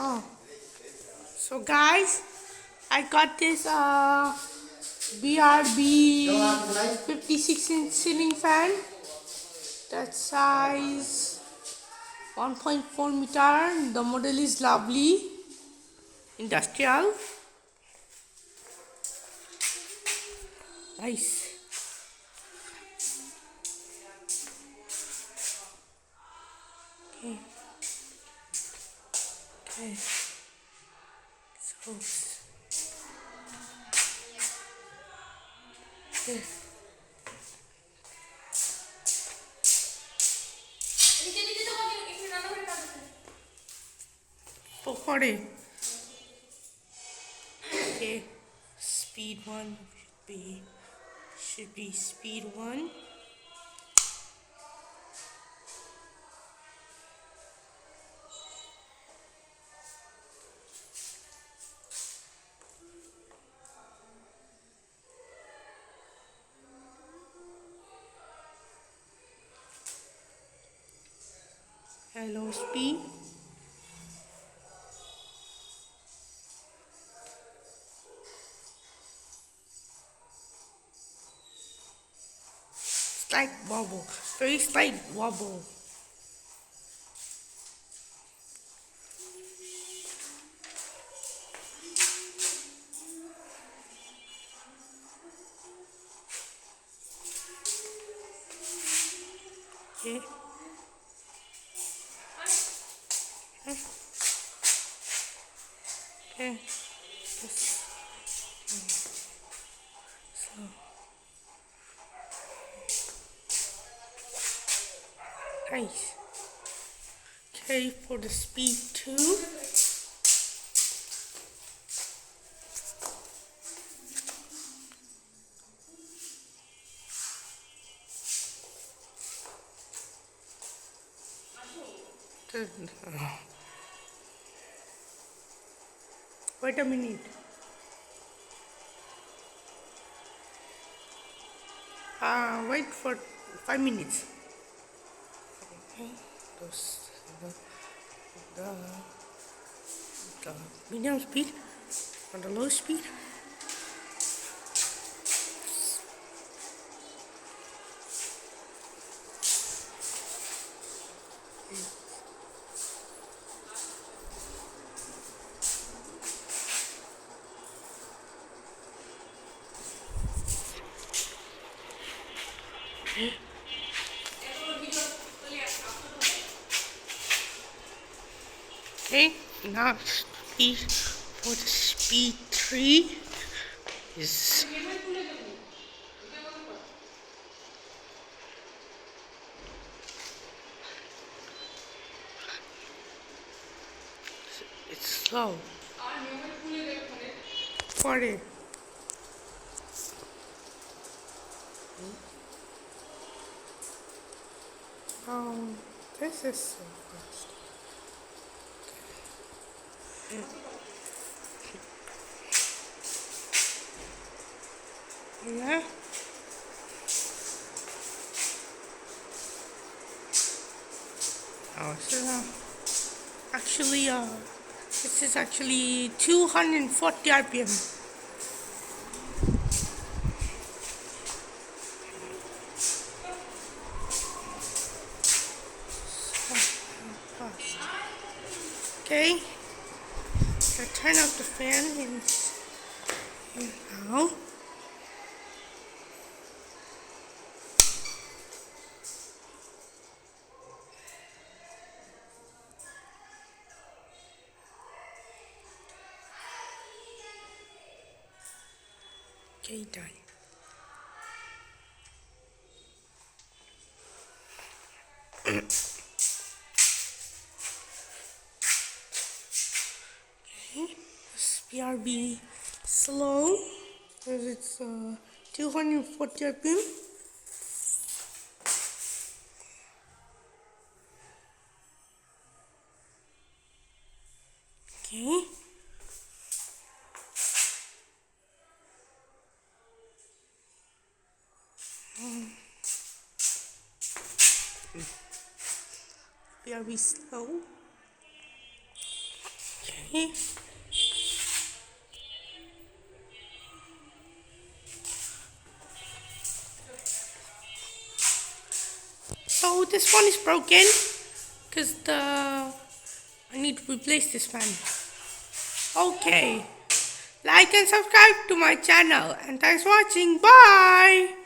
Oh, so guys, I got this BRB 56-inch ceiling fan. That size 1.4 meter. The model is lovely, industrial. Nice. Okay. Okay. So. Okay. Pokore. Okay. Speed 1 should be speed 1. Hello speed. Slight wobble. Very slight wobble. Okay. Okay. So nice. Okay, for the speed 2. Wait a minute. Wait for 5 minutes. Okay. Those, the, the medium speed or the low speed. Okay, now speed for the speed 3 is it's slow. For it. This is so fast. Yeah. Oh, so actually, this is actually 240 RPM. So fast. Okay. So turn off the fan and now. Okay, done. Okay, this BRB slow because it's 240 RPM. Okay. BRB slow. Okay. here. So this one is broken because I need to replace this fan. Okay. Like and subscribe to my channel, and thanks for watching. Bye.